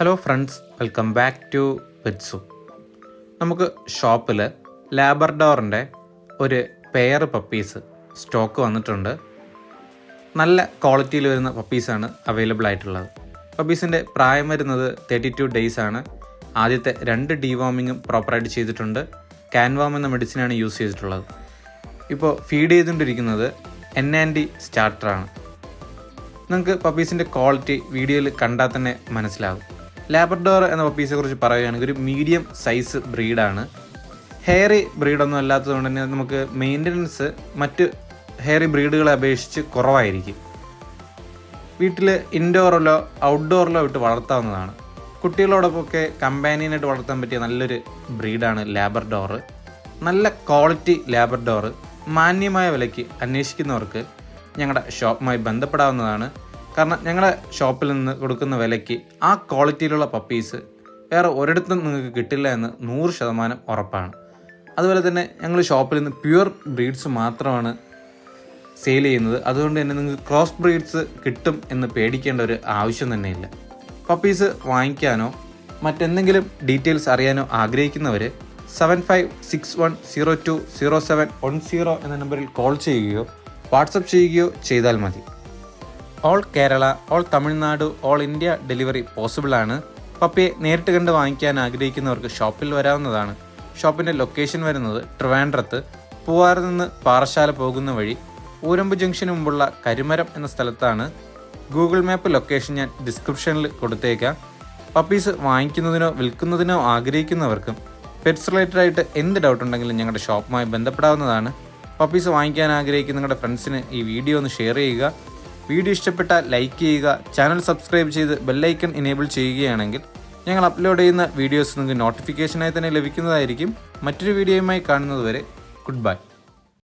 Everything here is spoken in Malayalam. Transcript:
Hello friends, welcome back to pets. നമുക്ക് ഷോപ്പിൽ ലാബ്രഡോറിൻ്റെ ഒരു പെയർ പപ്പീസ് സ്റ്റോക്ക് വന്നിട്ടുണ്ട്. നല്ല ക്വാളിറ്റിയിൽ വരുന്ന പപ്പീസാണ് അവൈലബിൾ ആയിട്ടുള്ളത്. പപ്പീസിൻ്റെ പ്രായം വരുന്നത് 32 ഡേയ്സ് ആണ്. ആദ്യത്തെ 2 ഡീവാമിങ്ങും പ്രോപ്പറായിട്ട് ചെയ്തിട്ടുണ്ട്. കാൻവാം എന്ന മെഡിസിനാണ് യൂസ് ചെയ്തിട്ടുള്ളത്. ഇപ്പോൾ ഫീഡ് ചെയ്തുകൊണ്ടിരിക്കുന്നത് N&D സ്റ്റാർട്ടറാണ്. നിങ്ങൾക്ക് പപ്പീസിൻ്റെ ക്വാളിറ്റി വീഡിയോയിൽ കണ്ടാൽ തന്നെ മനസ്സിലാകും. ലാബ്രഡോർ എന്ന പപ്പീസിനെ കുറിച്ച് പറയുകയാണെങ്കിൽ ഒരു മീഡിയം സൈസ് ബ്രീഡാണ്. ഹെയറി ബ്രീഡൊന്നും അല്ലാത്തതുകൊണ്ട് തന്നെ നമുക്ക് മെയിൻ്റനൻസ് മറ്റ് ഹെയറി ബ്രീഡുകളെ അപേക്ഷിച്ച് കുറവായിരിക്കും. വീട്ടിൽ ഇൻഡോറിലോ ഔട്ട്ഡോറിലോ ഇട്ട് വളർത്താവുന്നതാണ്. കുട്ടികളോടൊപ്പമൊക്കെ കമ്പാനിയനായിട്ട് വളർത്താൻ പറ്റിയ നല്ലൊരു ബ്രീഡാണ് ലാബ്രഡോർ. നല്ല ക്വാളിറ്റി ലാബ്രഡോർ മാന്യമായ വിലയ്ക്ക് അന്വേഷിക്കുന്നവർക്ക് ഞങ്ങളുടെ ഷോപ്പുമായി ബന്ധപ്പെടാവുന്നതാണ്. കാരണം ഞങ്ങളുടെ ഷോപ്പിൽ നിന്ന് കൊടുക്കുന്ന വിലയ്ക്ക് ആ ക്വാളിറ്റിയിലുള്ള പപ്പീസ് വേറെ ഒരിടത്തും നിങ്ങൾക്ക് കിട്ടില്ല എന്ന് 100% ഉറപ്പാണ്. അതുപോലെ തന്നെ ഞങ്ങൾ ഷോപ്പിൽ നിന്ന് പ്യുവർ ബ്രീഡ്സ് മാത്രമാണ് സെയിൽ ചെയ്യുന്നത്. അതുകൊണ്ട് തന്നെ നിങ്ങൾക്ക് ക്രോസ് ബ്രീഡ്സ് കിട്ടും എന്ന് പേടിക്കേണ്ട ഒരു ആവശ്യം തന്നെയില്ല. പപ്പീസ് വാങ്ങിക്കാനോ മറ്റെന്തെങ്കിലും ഡീറ്റെയിൽസ് അറിയാനോ ആഗ്രഹിക്കുന്നവർ 7561020710 എന്ന നമ്പറിൽ കോൾ ചെയ്യുകയോ വാട്സപ്പ് ചെയ്യുകയോ ചെയ്താൽ മതി. All Kerala, all Tamil Nadu, all India delivery possible ആണ്. പപ്പിയെ നേരിട്ട് കണ്ട് വാങ്ങിക്കാൻ ആഗ്രഹിക്കുന്നവർക്ക് ഷോപ്പിൽ വരാവുന്നതാണ്. ഷോപ്പിൻ്റെ ലൊക്കേഷൻ വരുന്നത് ട്രിവാൻഡ്രത്ത് പൂവാറിൽ നിന്ന് പാറശാല പോകുന്ന വഴി ഊരമ്പ് ജംഗ്ഷന് മുമ്പുള്ള കരിമരം എന്ന സ്ഥലത്താണ്. ഗൂഗിൾ മാപ്പ് ലൊക്കേഷൻ ഞാൻ ഡിസ്ക്രിപ്ഷനിൽ കൊടുത്തേക്കാം. പപ്പീസ് വാങ്ങിക്കുന്നതിനോ വിൽക്കുന്നതിനോ ആഗ്രഹിക്കുന്നവർക്കും പെറ്റ്സ് റിലേറ്റഡ് ആയിട്ട് എന്ത് ഡൗട്ട് ഉണ്ടെങ്കിലും ഞങ്ങളുടെ ഷോപ്പുമായി ബന്ധപ്പെടാവുന്നതാണ്. പപ്പീസ് വാങ്ങിക്കാൻ ആഗ്രഹിക്കുന്ന നിങ്ങളുടെ ഫ്രണ്ട്സിന് ഈ വീഡിയോ ഒന്ന് ഷെയർ ചെയ്യുക. വീഡിയോ ഇഷ്ടപ്പെട്ടാൽ ലൈക്ക് ചെയ്യുക. ചാനൽ സബ്സ്ക്രൈബ് ചെയ്ത് ബെല്ലൈക്കൺ എനേബിൾ ചെയ്യുകയാണെങ്കിൽ ഞങ്ങൾ അപ്ലോഡ് ചെയ്യുന്ന വീഡിയോസ് നിങ്ങൾക്ക് നോട്ടിഫിക്കേഷനായി തന്നെ ലഭിക്കുന്നതായിരിക്കും. മറ്റൊരു വീഡിയോയുമായി കാണുന്നതുവരെ ഗുഡ് ബൈ.